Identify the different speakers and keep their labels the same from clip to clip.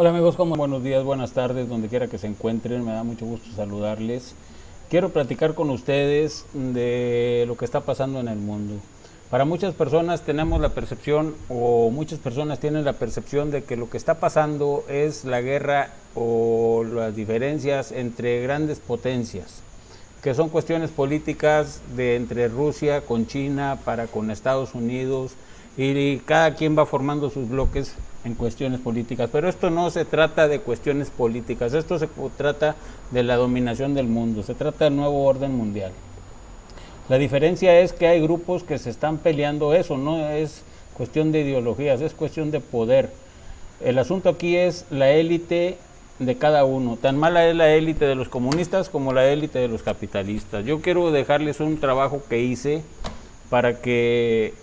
Speaker 1: Hola amigos, ¿cómo? Buenos días, buenas tardes, donde quiera que se encuentren, me da mucho gusto saludarles. Quiero platicar con ustedes de lo que está pasando en el mundo. Para muchas personas tenemos la percepción, o muchas personas tienen la percepción de que lo que está pasando es la guerra o las diferencias entre grandes potencias, que son cuestiones políticas de entre Rusia con China, para con Estados Unidos, y cada quien va formando sus bloques en cuestiones políticas, pero esto no se trata de cuestiones políticas, esto se trata de la dominación del mundo, se trata del nuevo orden mundial. La diferencia es que hay grupos que se están peleando eso, no es cuestión de ideologías, es cuestión de poder. El asunto aquí es la élite de cada uno, tan mala es la élite de los comunistas como la élite de los capitalistas. Yo quiero dejarles un trabajo que hice para que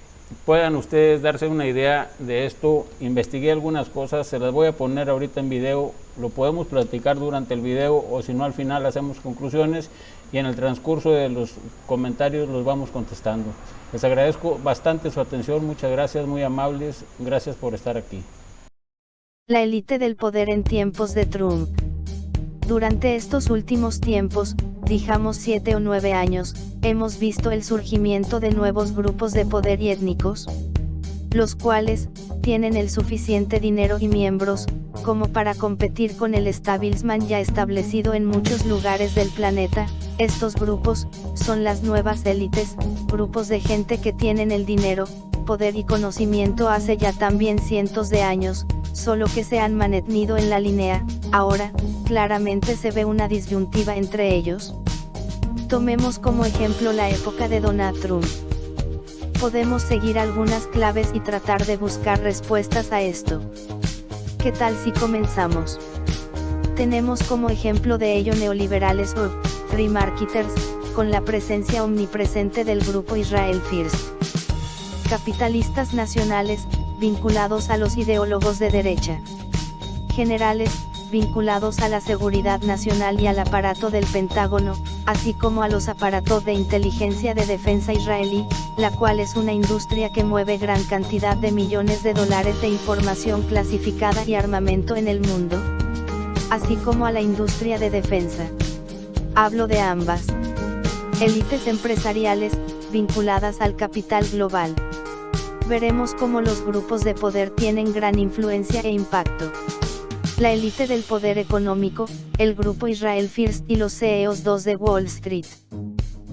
Speaker 1: puedan ustedes darse una idea de esto. Investigué algunas cosas, se las voy a poner ahorita en video, lo podemos platicar durante el video o si no al final hacemos conclusiones y en el transcurso de los comentarios los vamos contestando. Les agradezco bastante su atención, muchas gracias, muy amables, gracias por estar aquí.
Speaker 2: La élite del poder en tiempos de Trump. Durante estos últimos tiempos, digamos 7 o 9 años, hemos visto el surgimiento de nuevos grupos de poder y étnicos, los cuales tienen el suficiente dinero y miembros, como para competir con el establishment ya establecido en muchos lugares del planeta. Estos grupos son las nuevas élites, grupos de gente que tienen el dinero, poder y conocimiento hace ya también cientos de años, solo que se han mantenido en la línea. Ahora, claramente se ve una disyuntiva entre ellos. Tomemos como ejemplo la época de Donald Trump. Podemos seguir algunas claves y tratar de buscar respuestas a esto. ¿Qué tal si comenzamos? Tenemos como ejemplo de ello neoliberales o free marketers, con la presencia omnipresente del grupo Israel First. Capitalistas nacionales, vinculados a los ideólogos de derecha. Generales, vinculados a la seguridad nacional y al aparato del Pentágono, así como a los aparatos de inteligencia de defensa israelí, la cual es una industria que mueve gran cantidad de millones de dólares de información clasificada y armamento en el mundo, así como a la industria de defensa. Hablo de ambas élites empresariales, vinculadas al capital global. Veremos cómo los grupos de poder tienen gran influencia e impacto. La élite del poder económico, el grupo Israel First y los CEOs 2 de Wall Street.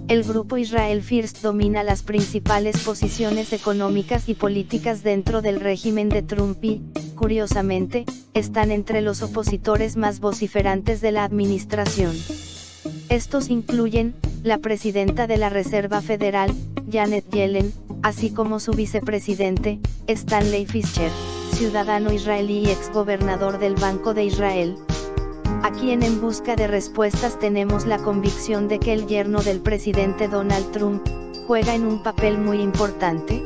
Speaker 2: El grupo Israel First domina las principales posiciones económicas y políticas dentro del régimen de Trump y, curiosamente, están entre los opositores más vociferantes de la administración. Estos incluyen la presidenta de la Reserva Federal, Janet Yellen, así como su vicepresidente, Stanley Fischer, ciudadano israelí y exgobernador del Banco de Israel. Aquí En Busca de Respuestas tenemos la convicción de que el yerno del presidente Donald Trump juega en un papel muy importante.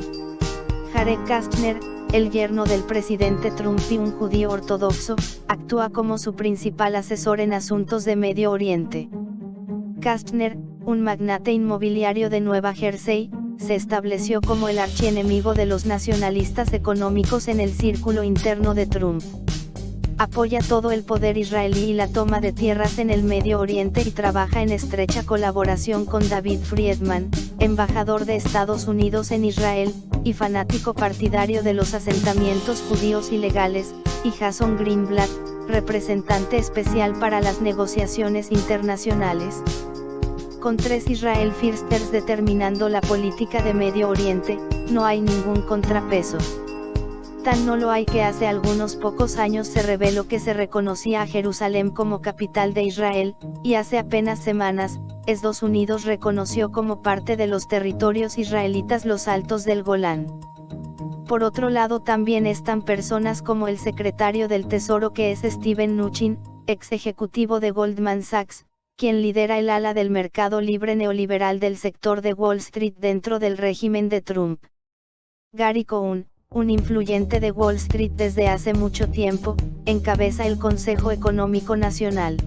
Speaker 2: Jared Kushner, el yerno del presidente Trump y un judío ortodoxo, actúa como su principal asesor en asuntos de Medio Oriente. Kushner, un magnate inmobiliario de Nueva Jersey, se estableció como el archienemigo de los nacionalistas económicos en el círculo interno de Trump. Apoya todo el poder israelí y la toma de tierras en el Medio Oriente y trabaja en estrecha colaboración con David Friedman, embajador de Estados Unidos en Israel, y fanático partidario de los asentamientos judíos ilegales, y Jason Greenblatt, representante especial para las negociaciones internacionales. Con 3 Israel Firsters determinando la política de Medio Oriente, no hay ningún contrapeso. Tan no lo hay que hace algunos pocos años se reveló que se reconocía a Jerusalén como capital de Israel, y hace apenas semanas, Estados Unidos reconoció como parte de los territorios israelitas los Altos del Golán. Por otro lado también están personas como el secretario del Tesoro que es Steven Mnuchin, ex ejecutivo de Goldman Sachs, quien lidera el ala del mercado libre neoliberal del sector de Wall Street dentro del régimen de Trump. Gary Cohn, un influyente de Wall Street desde hace mucho tiempo, encabeza el Consejo Económico Nacional.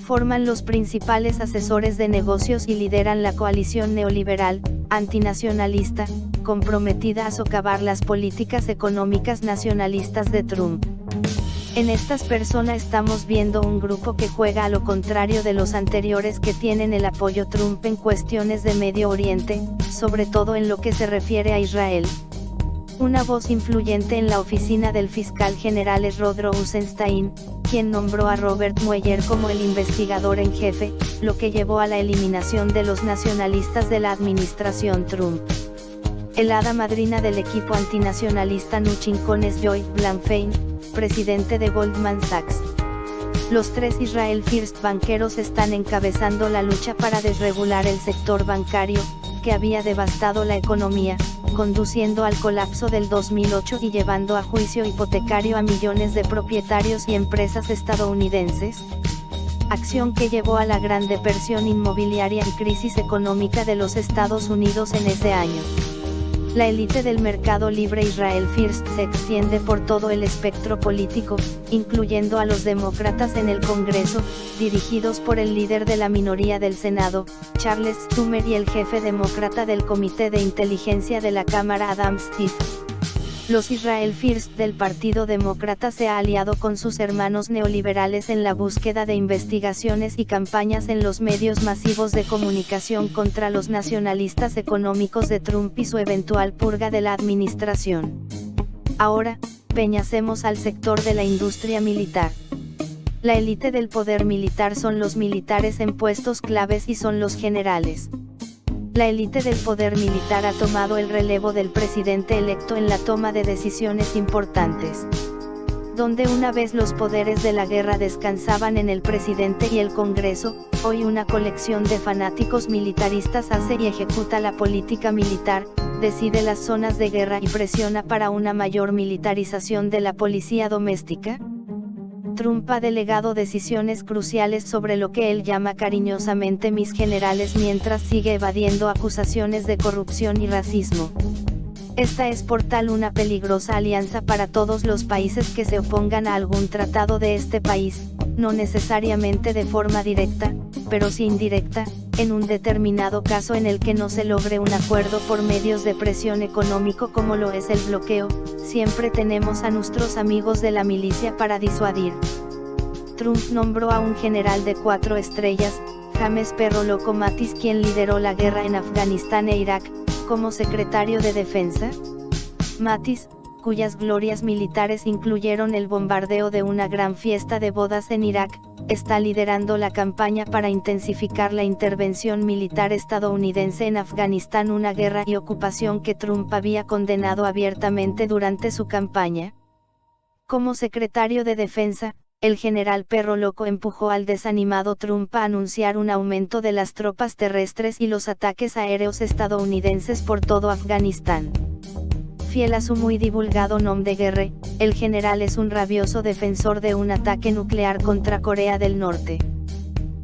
Speaker 2: Forman los principales asesores de negocios y lideran la coalición neoliberal, antinacionalista, comprometida a socavar las políticas económicas nacionalistas de Trump. En estas personas estamos viendo un grupo que juega a lo contrario de los anteriores que tienen el apoyo Trump en cuestiones de Medio Oriente, sobre todo en lo que se refiere a Israel. Una voz influyente en la oficina del fiscal general es Rod Rosenstein, quien nombró a Robert Mueller como el investigador en jefe, lo que llevó a la eliminación de los nacionalistas de la administración Trump. El hada madrina del equipo antinacionalista Nuchincon es Joy Blanfein, presidente de Goldman Sachs. Los tres Israel First banqueros están encabezando la lucha para desregular el sector bancario, que había devastado la economía, conduciendo al colapso del 2008 y llevando a juicio hipotecario a millones de propietarios y empresas estadounidenses. Acción que llevó a la Gran Depresión inmobiliaria y crisis económica de los Estados Unidos en ese año. La élite del mercado libre Israel First se extiende por todo el espectro político, incluyendo a los demócratas en el Congreso, dirigidos por el líder de la minoría del Senado, Charles Schumer, y el jefe demócrata del Comité de Inteligencia de la Cámara, Adam Schiff. Los Israel First del Partido Demócrata se ha aliado con sus hermanos neoliberales en la búsqueda de investigaciones y campañas en los medios masivos de comunicación contra los nacionalistas económicos de Trump y su eventual purga de la administración. Ahora, peñacemos al sector de la industria militar. La élite del poder militar son los militares en puestos claves y son los generales. La élite del poder militar ha tomado el relevo del presidente electo en la toma de decisiones importantes. Donde una vez los poderes de la guerra descansaban en el presidente y el Congreso, hoy una colección de fanáticos militaristas hace y ejecuta la política militar, decide las zonas de guerra y presiona para una mayor militarización de la policía doméstica. Trump ha delegado decisiones cruciales sobre lo que él llama cariñosamente mis generales mientras sigue evadiendo acusaciones de corrupción y racismo. Esta es por tal una peligrosa alianza para todos los países que se opongan a algún tratado de este país, no necesariamente de forma directa, pero sí indirecta, en un determinado caso en el que no se logre un acuerdo por medios de presión económico como lo es el bloqueo, siempre tenemos a nuestros amigos de la milicia para disuadir. Trump nombró a un general de 4 estrellas, James Perro Loco Mattis, quien lideró la guerra en Afganistán e Irak, como secretario de Defensa. Mattis, cuyas glorias militares incluyeron el bombardeo de una gran fiesta de bodas en Irak, está liderando la campaña para intensificar la intervención militar estadounidense en Afganistán, una guerra y ocupación que Trump había condenado abiertamente durante su campaña. Como secretario de Defensa, el general Perro Loco empujó al desanimado Trump a anunciar un aumento de las tropas terrestres y los ataques aéreos estadounidenses por todo Afganistán. Fiel a su muy divulgado nom de guerre, el general es un rabioso defensor de un ataque nuclear contra Corea del Norte.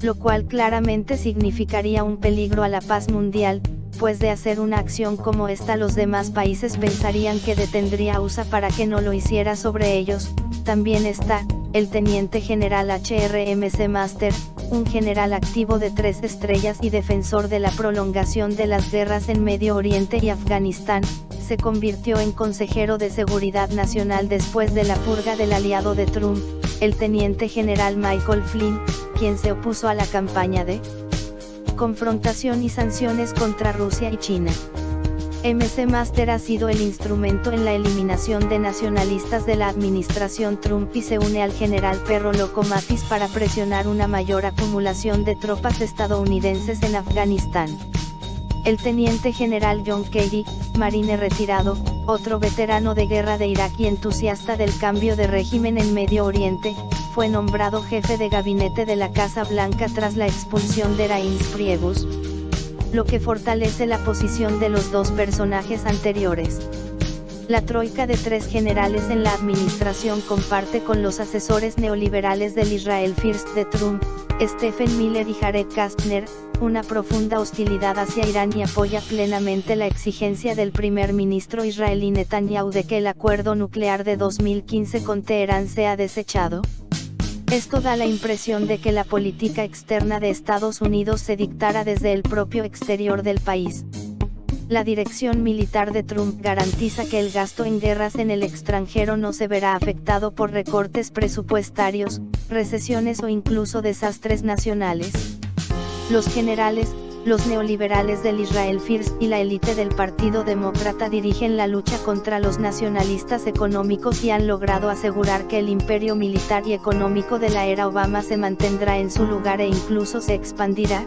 Speaker 2: Lo cual claramente significaría un peligro a la paz mundial, pues de hacer una acción como esta los demás países pensarían que detendría a USA para que no lo hiciera sobre ellos. También está, el teniente general HRMC Master, un general activo de 3 estrellas y defensor de la prolongación de las guerras en Medio Oriente y Afganistán, se convirtió en consejero de Seguridad Nacional después de la purga del aliado de Trump, el teniente general Michael Flynn, quien se opuso a la campaña de confrontación y sanciones contra Rusia y China. MC Master ha sido el instrumento en la eliminación de nacionalistas de la administración Trump y se une al general Perro Loco Mattis para presionar una mayor acumulación de tropas estadounidenses en Afganistán. El teniente general John Kelly, marine retirado, otro veterano de guerra de Irak y entusiasta del cambio de régimen en Medio Oriente, fue nombrado jefe de gabinete de la Casa Blanca tras la expulsión de Reince Priebus, lo que fortalece la posición de los dos personajes anteriores. La troika de 3 generales en la administración comparte con los asesores neoliberales del Israel First de Trump, Stephen Miller y Jared Kushner, una profunda hostilidad hacia Irán y apoya plenamente la exigencia del primer ministro israelí Netanyahu de que el acuerdo nuclear de 2015 con Teherán sea desechado. Esto da la impresión de que la política externa de Estados Unidos se dictara desde el propio exterior del país. La dirección militar de Trump garantiza que el gasto en guerras en el extranjero no se verá afectado por recortes presupuestarios, recesiones o incluso desastres nacionales. Los generales, los neoliberales del Israel First y la élite del Partido Demócrata dirigen la lucha contra los nacionalistas económicos y han logrado asegurar que el imperio militar y económico de la era Obama se mantendrá en su lugar e incluso se expandirá,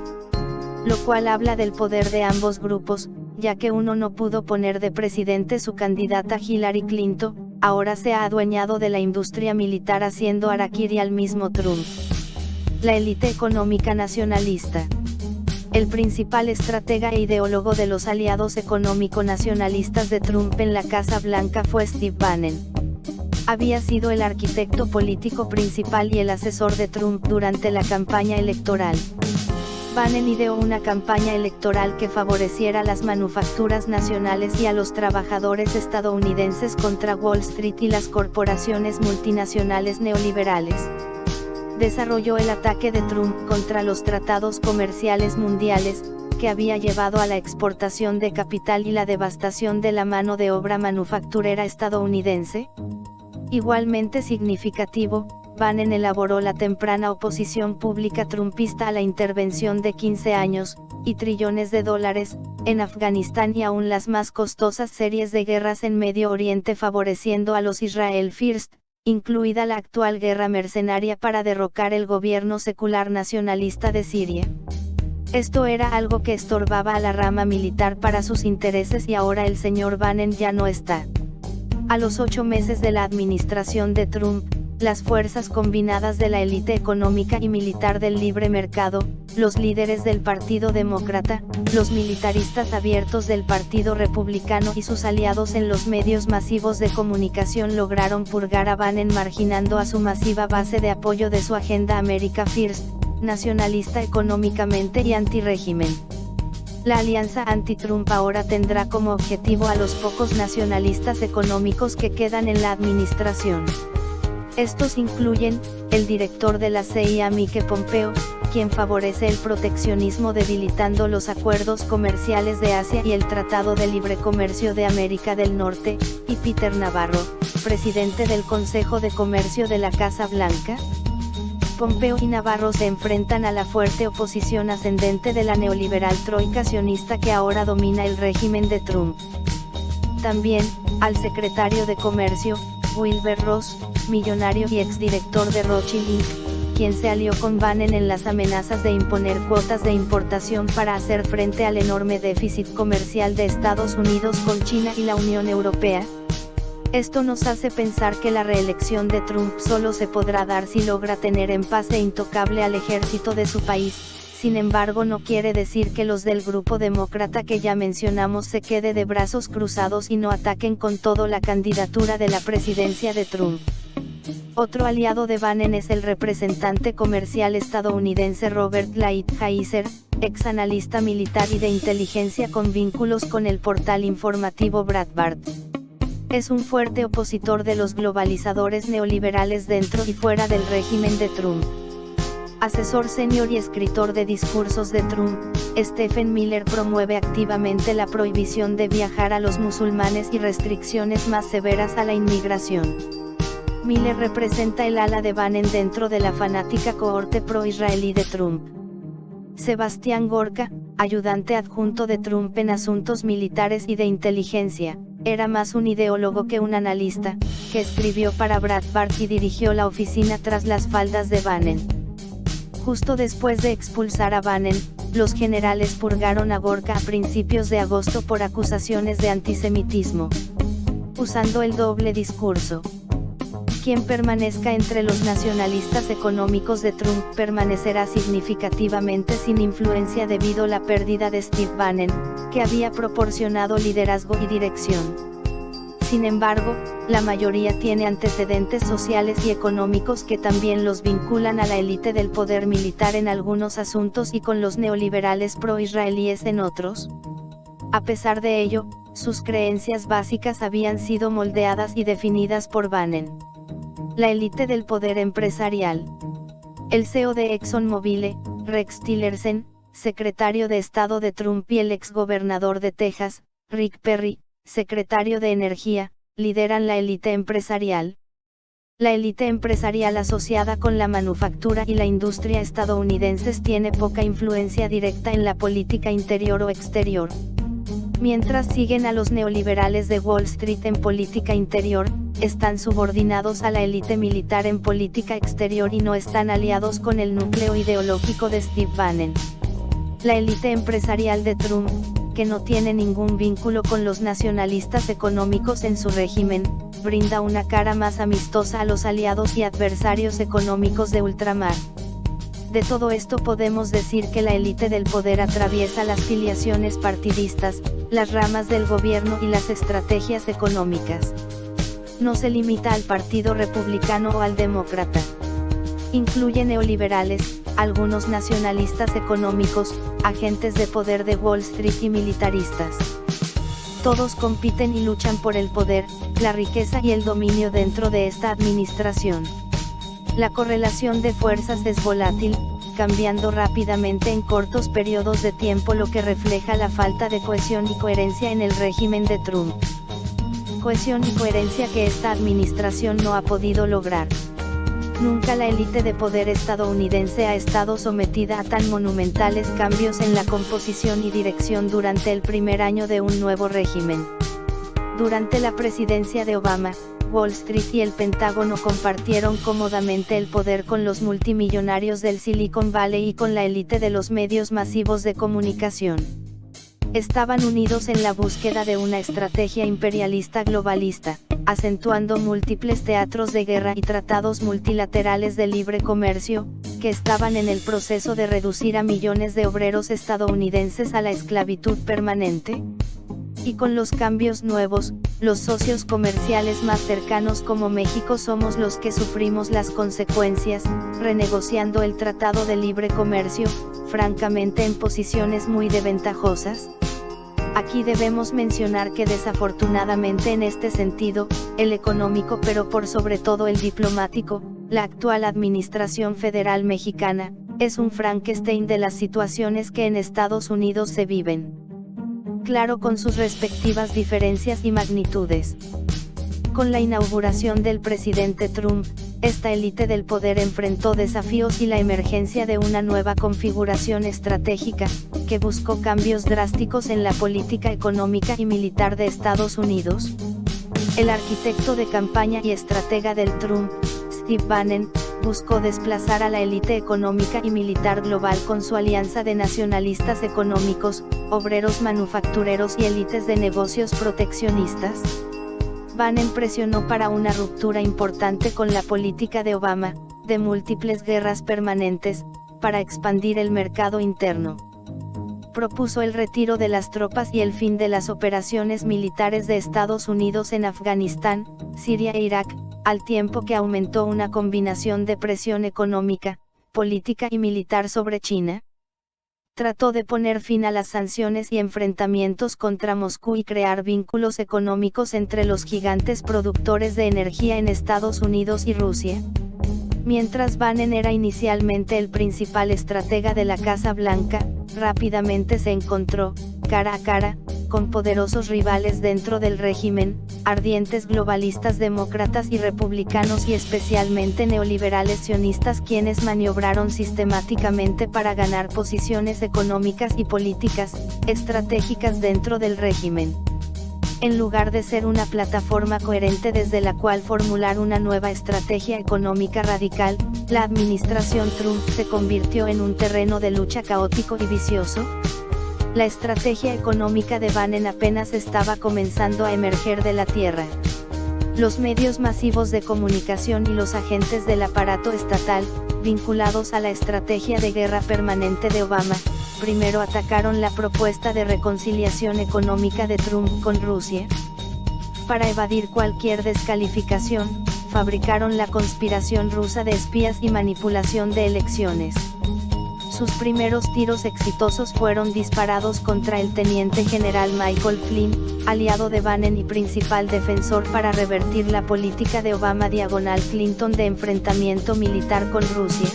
Speaker 2: lo cual habla del poder de ambos grupos, ya que uno no pudo poner de presidente su candidata Hillary Clinton, ahora se ha adueñado de la industria militar haciendo harakiri al mismo Trump. La élite económica nacionalista. El principal estratega e ideólogo de los aliados económico-nacionalistas de Trump en la Casa Blanca fue Steve Bannon. Había sido el arquitecto político principal y el asesor de Trump durante la campaña electoral. Bannon ideó una campaña electoral que favoreciera las manufacturas nacionales y a los trabajadores estadounidenses contra Wall Street y las corporaciones multinacionales neoliberales. Desarrolló el ataque de Trump contra los tratados comerciales mundiales, que había llevado a la exportación de capital y la devastación de la mano de obra manufacturera estadounidense. Igualmente significativo, Bannon elaboró la temprana oposición pública trumpista a la intervención de 15 años, y trillones de dólares, en Afganistán y aún las más costosas series de guerras en Medio Oriente favoreciendo a los Israel First, incluida la actual guerra mercenaria para derrocar el gobierno secular nacionalista de Siria. Esto era algo que estorbaba a la rama militar para sus intereses y ahora el señor Bannon ya no está. A los 8 meses de la administración de Trump, las fuerzas combinadas de la élite económica y militar del libre mercado, los líderes del Partido Demócrata, los militaristas abiertos del Partido Republicano y sus aliados en los medios masivos de comunicación lograron purgar a Bannon marginando a su masiva base de apoyo de su agenda America First, nacionalista económicamente y anti-régimen. La alianza anti-Trump ahora tendrá como objetivo a los pocos nacionalistas económicos que quedan en la administración. Estos incluyen, el director de la CIA Mike Pompeo, quien favorece el proteccionismo debilitando los acuerdos comerciales de Asia y el Tratado de Libre Comercio de América del Norte, y Peter Navarro, presidente del Consejo de Comercio de la Casa Blanca. Pompeo y Navarro se enfrentan a la fuerte oposición ascendente de la neoliberal troika sionista que ahora domina el régimen de Trump. También, al secretario de Comercio, Wilbur Ross, millonario y exdirector de Rothschild Inc., quien se alió con Bannon en las amenazas de imponer cuotas de importación para hacer frente al enorme déficit comercial de Estados Unidos con China y la Unión Europea. Esto nos hace pensar que la reelección de Trump solo se podrá dar si logra tener en paz e intocable al ejército de su país. Sin embargo, no quiere decir que los del grupo demócrata que ya mencionamos se quede de brazos cruzados y no ataquen con todo la candidatura de la presidencia de Trump. Otro aliado de Bannon es el representante comercial estadounidense Robert Lighthizer, ex analista militar y de inteligencia con vínculos con el portal informativo Breitbart. Es un fuerte opositor de los globalizadores neoliberales dentro y fuera del régimen de Trump. Asesor senior y escritor de discursos de Trump, Stephen Miller promueve activamente la prohibición de viajar a los musulmanes y restricciones más severas a la inmigración. Miller representa el ala de Bannon dentro de la fanática cohorte pro-israelí de Trump. Sebastián Gorka, ayudante adjunto de Trump en asuntos militares y de inteligencia, era más un ideólogo que un analista, que escribió para Breitbart y dirigió la oficina tras las faldas de Bannon. Justo después de expulsar a Bannon, los generales purgaron a Gorka a principios de agosto por acusaciones de antisemitismo. Usando el doble discurso. Quien permanezca entre los nacionalistas económicos de Trump permanecerá significativamente sin influencia debido a la pérdida de Steve Bannon, que había proporcionado liderazgo y dirección. Sin embargo, la mayoría tiene antecedentes sociales y económicos que también los vinculan a la élite del poder militar en algunos asuntos y con los neoliberales pro-israelíes en otros. A pesar de ello, sus creencias básicas habían sido moldeadas y definidas por Bannon. La élite del poder empresarial. El CEO de ExxonMobil, Rex Tillerson, secretario de Estado de Trump y el exgobernador de Texas, Rick Perry, secretario de Energía, lideran la élite empresarial. La élite empresarial asociada con la manufactura y la industria estadounidenses tiene poca influencia directa en la política interior o exterior. Mientras siguen a los neoliberales de Wall Street en política interior, están subordinados a la élite militar en política exterior y no están aliados con el núcleo ideológico de Steve Bannon. La élite empresarial de Trump, que no tiene ningún vínculo con los nacionalistas económicos en su régimen, brinda una cara más amistosa a los aliados y adversarios económicos de ultramar. De todo esto podemos decir que la élite del poder atraviesa las filiaciones partidistas, las ramas del gobierno y las estrategias económicas. No se limita al Partido Republicano o al Demócrata. Incluye neoliberales, algunos nacionalistas económicos, agentes de poder de Wall Street y militaristas. Todos compiten y luchan por el poder, la riqueza y el dominio dentro de esta administración. La correlación de fuerzas es volátil, cambiando rápidamente en cortos periodos de tiempo, lo que refleja la falta de cohesión y coherencia en el régimen de Trump. Cohesión y coherencia que esta administración no ha podido lograr. Nunca la élite de poder estadounidense ha estado sometida a tan monumentales cambios en la composición y dirección durante el primer año de un nuevo régimen. Durante la presidencia de Obama, Wall Street y el Pentágono compartieron cómodamente el poder con los multimillonarios del Silicon Valley y con la élite de los medios masivos de comunicación. Estaban unidos en la búsqueda de una estrategia imperialista globalista, acentuando múltiples teatros de guerra y tratados multilaterales de libre comercio, que estaban en el proceso de reducir a millones de obreros estadounidenses a la esclavitud permanente. Y con los cambios nuevos, los socios comerciales más cercanos como México somos los que sufrimos las consecuencias, renegociando el Tratado de Libre Comercio, francamente en posiciones muy desventajosas. Aquí debemos mencionar que desafortunadamente en este sentido, el económico pero por sobre todo el diplomático, la actual administración federal mexicana, es un Frankenstein de las situaciones que en Estados Unidos se viven. Claro, con sus respectivas diferencias y magnitudes. Con la inauguración del presidente Trump, esta élite del poder enfrentó desafíos y la emergencia de una nueva configuración estratégica, que buscó cambios drásticos en la política económica y militar de Estados Unidos. El arquitecto de campaña y estratega del Trump, Steve Bannon, buscó desplazar a la élite económica y militar global con su alianza de nacionalistas económicos, obreros manufactureros y élites de negocios proteccionistas. Bannon presionó para una ruptura importante con la política de Obama, de múltiples guerras permanentes, para expandir el mercado interno. Propuso el retiro de las tropas y el fin de las operaciones militares de Estados Unidos en Afganistán, Siria e Irak, al tiempo que aumentó una combinación de presión económica, política y militar sobre China. Trató de poner fin a las sanciones y enfrentamientos contra Moscú y crear vínculos económicos entre los gigantes productores de energía en Estados Unidos y Rusia. Mientras Bannon era inicialmente el principal estratega de la Casa Blanca, rápidamente se encontró, cara a cara, con poderosos rivales dentro del régimen, ardientes globalistas demócratas y republicanos y especialmente neoliberales sionistas, quienes maniobraron sistemáticamente para ganar posiciones económicas y políticas, estratégicas dentro del régimen. En lugar de ser una plataforma coherente desde la cual formular una nueva estrategia económica radical, la administración Trump se convirtió en un terreno de lucha caótico y vicioso. La estrategia económica de Bannon apenas estaba comenzando a emerger de la tierra. Los medios masivos de comunicación y los agentes del aparato estatal, vinculados a la estrategia de guerra permanente de Obama, primero atacaron la propuesta de reconciliación económica de Trump con Rusia. Para evadir cualquier descalificación, fabricaron la conspiración rusa de espías y manipulación de elecciones. Sus primeros tiros exitosos fueron disparados contra el teniente general Michael Flynn, aliado de Bannon y principal defensor para revertir la política de Obama / Clinton de enfrentamiento militar con Rusia.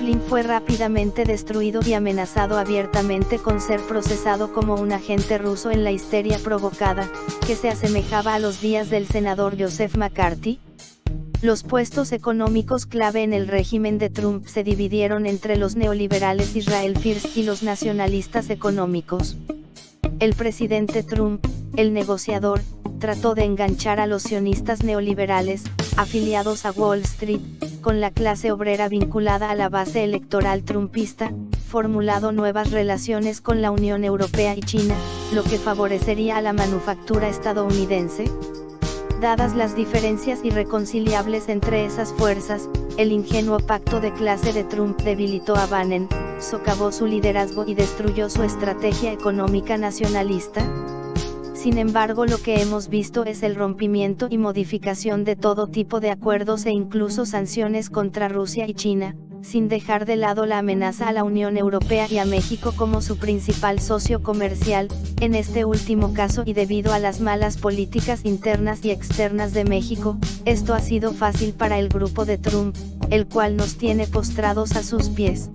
Speaker 2: Flynn fue rápidamente destruido y amenazado abiertamente con ser procesado como un agente ruso en la histeria provocada, que se asemejaba a los días del senador Joseph McCarthy. Los puestos económicos clave en el régimen de Trump se dividieron entre los neoliberales Israel First y los nacionalistas económicos. El presidente Trump, el negociador, trató de enganchar a los sionistas neoliberales, afiliados a Wall Street, con la clase obrera vinculada a la base electoral trumpista, formulado nuevas relaciones con la Unión Europea y China, lo que favorecería a la manufactura estadounidense. Dadas las diferencias irreconciliables entre esas fuerzas, el ingenuo pacto de clase de Trump debilitó a Bannon, socavó su liderazgo y destruyó su estrategia económica nacionalista. Sin embargo, lo que hemos visto es el rompimiento y modificación de todo tipo de acuerdos e incluso sanciones contra Rusia y China, sin dejar de lado la amenaza a la Unión Europea y a México como su principal socio comercial, en este último caso y debido a las malas políticas internas y externas de México. Esto ha sido fácil para el grupo de Trump, el cual nos tiene postrados a sus pies.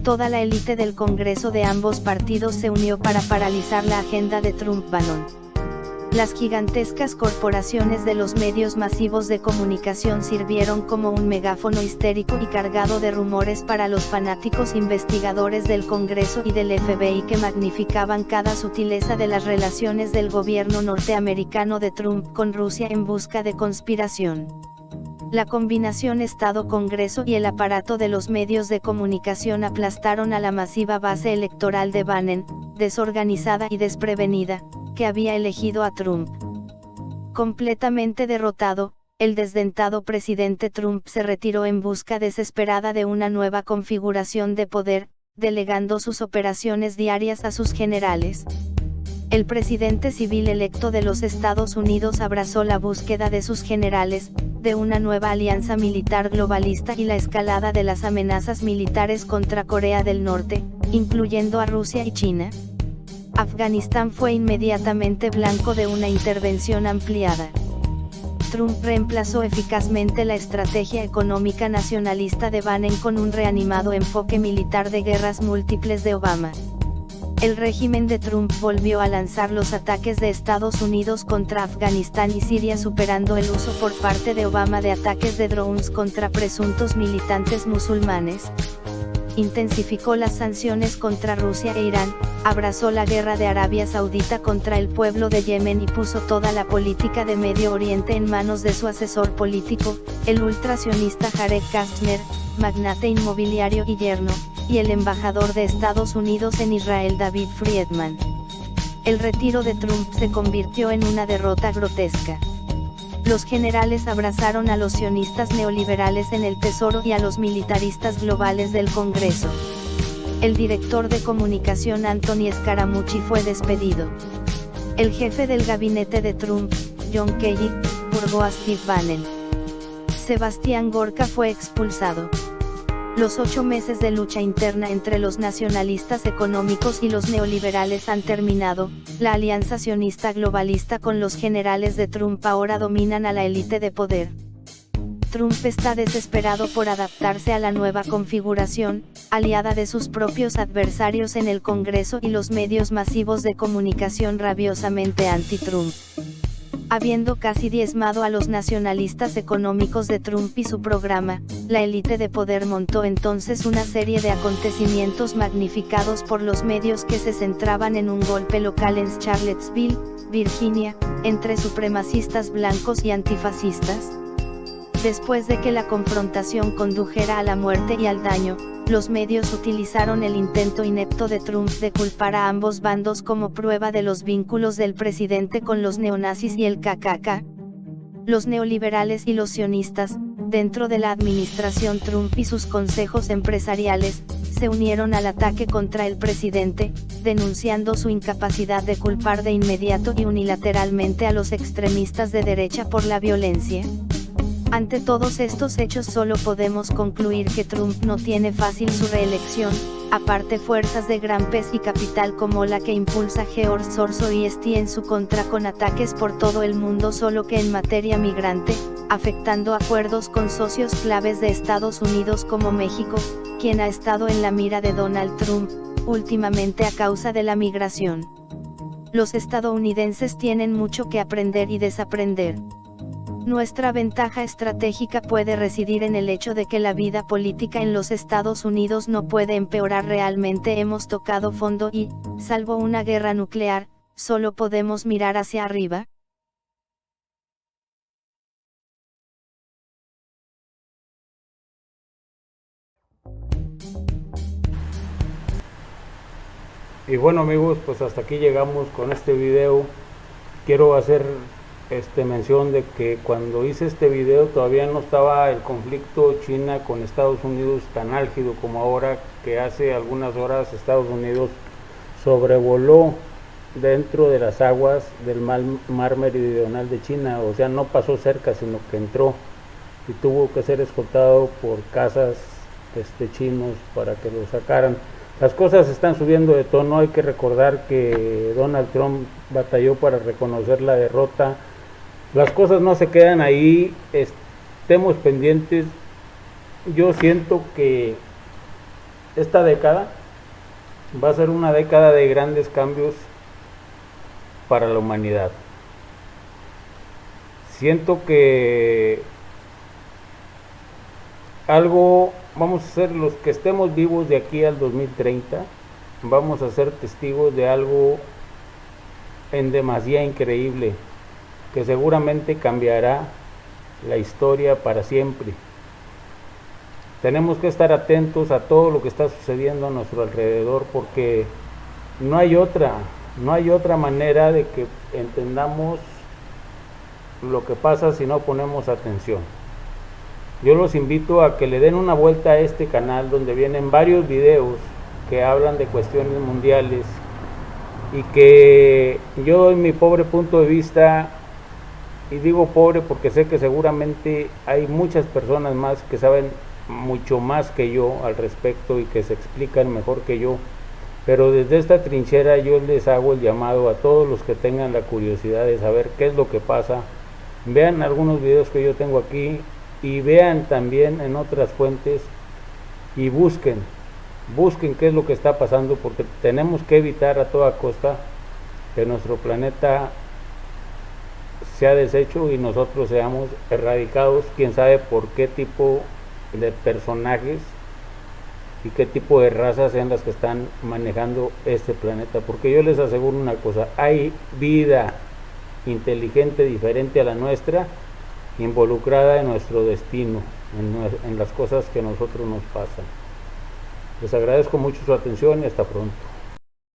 Speaker 2: Toda la élite del Congreso de ambos partidos se unió para paralizar la agenda de Trump-Bannon. Las gigantescas corporaciones de los medios masivos de comunicación sirvieron como un megáfono histérico y cargado de rumores para los fanáticos investigadores del Congreso y del FBI que magnificaban cada sutileza de las relaciones del gobierno norteamericano de Trump con Rusia en busca de conspiración. La combinación Estado-Congreso y el aparato de los medios de comunicación aplastaron a la masiva base electoral de Bannon, desorganizada y desprevenida, que había elegido a Trump. Completamente derrotado, el desdentado presidente Trump se retiró en busca desesperada de una nueva configuración de poder, delegando sus operaciones diarias a sus generales. El presidente civil electo de los Estados Unidos abrazó la búsqueda de sus generales, de una nueva alianza militar globalista y la escalada de las amenazas militares contra Corea del Norte, incluyendo a Rusia y China. Afganistán fue inmediatamente blanco de una intervención ampliada. Trump reemplazó eficazmente la estrategia económica nacionalista de Bannon con un reanimado enfoque militar de guerras múltiples de Obama. El régimen de Trump volvió a lanzar los ataques de Estados Unidos contra Afganistán y Siria, superando el uso por parte de Obama de ataques de drones contra presuntos militantes musulmanes. Intensificó las sanciones contra Rusia e Irán, abrazó la guerra de Arabia Saudita contra el pueblo de Yemen y puso toda la política de Medio Oriente en manos de su asesor político, el ultrasionista Jared Kushner, magnate inmobiliario y yerno, y el embajador de Estados Unidos en Israel David Friedman. El retiro de Trump se convirtió en una derrota grotesca. Los generales abrazaron a los sionistas neoliberales en el Tesoro y a los militaristas globales del Congreso. El director de comunicación Anthony Scaramucci fue despedido. El jefe del gabinete de Trump, John Kelly, purgó a Steve Bannon. Sebastián Gorka fue expulsado. Los 8 meses de lucha interna entre los nacionalistas económicos y los neoliberales han terminado. La alianza sionista globalista con los generales de Trump ahora dominan a la élite de poder. Trump está desesperado por adaptarse a la nueva configuración, aliada de sus propios adversarios en el Congreso y los medios masivos de comunicación rabiosamente anti-Trump. Habiendo casi diezmado a los nacionalistas económicos de Trump y su programa, la élite de poder montó entonces una serie de acontecimientos magnificados por los medios que se centraban en un golpe local en Charlottesville, Virginia, entre supremacistas blancos y antifascistas. Después de que la confrontación condujera a la muerte y al daño, los medios utilizaron el intento inepto de Trump de culpar a ambos bandos como prueba de los vínculos del presidente con los neonazis y el KKK. Los neoliberales y los sionistas, dentro de la administración Trump y sus consejos empresariales, se unieron al ataque contra el presidente, denunciando su incapacidad de culpar de inmediato y unilateralmente a los extremistas de derecha por la violencia. Ante todos estos hechos solo podemos concluir que Trump no tiene fácil su reelección, aparte fuerzas de gran peso y capital como la que impulsa George Soros y St en su contra con ataques por todo el mundo, solo que en materia migrante, afectando acuerdos con socios claves de Estados Unidos como México, quien ha estado en la mira de Donald Trump, últimamente a causa de la migración. Los estadounidenses tienen mucho que aprender y desaprender. Nuestra ventaja estratégica puede residir en el hecho de que la vida política en los Estados Unidos no puede empeorar realmente. Hemos tocado fondo y, salvo una guerra nuclear, solo podemos mirar hacia arriba.
Speaker 1: Y bueno amigos, pues hasta aquí llegamos con este video. Quiero hacer mención de que cuando hice este video todavía no estaba el conflicto China con Estados Unidos tan álgido como ahora, que hace algunas horas Estados Unidos sobrevoló dentro de las aguas del mar meridional de China. O sea, no pasó cerca, sino que entró y tuvo que ser escoltado por cazas chinos para que lo sacaran. Las cosas están subiendo de tono. Hay que recordar que Donald Trump batalló para reconocer la derrota. Las cosas no se quedan ahí, estemos pendientes. Yo siento que esta década va a ser una década de grandes cambios para la humanidad. Siento que vamos a ser, los que estemos vivos de aquí al 2030, vamos a ser testigos de algo en demasía increíble, que seguramente cambiará la historia para siempre. Tenemos que estar atentos a todo lo que está sucediendo a nuestro alrededor, porque no hay otra manera de que entendamos lo que pasa si no ponemos atención. Yo los invito a que le den una vuelta a este canal, donde vienen varios videos que hablan de cuestiones mundiales, y que yo doy mi pobre punto de vista. Y digo pobre porque sé que seguramente hay muchas personas más que saben mucho más que yo al respecto y que se explican mejor que yo. Pero desde esta trinchera yo les hago el llamado a todos los que tengan la curiosidad de saber qué es lo que pasa. Vean algunos videos que yo tengo aquí y vean también en otras fuentes y busquen qué es lo que está pasando, porque tenemos que evitar a toda costa que nuestro planeta sea deshecho y nosotros seamos erradicados. Quién sabe por qué tipo de personajes y qué tipo de razas sean las que están manejando este planeta, porque yo les aseguro una cosa: hay vida inteligente diferente a la nuestra involucrada en nuestro destino, en las cosas que a nosotros nos pasan. Les agradezco mucho su atención y hasta pronto.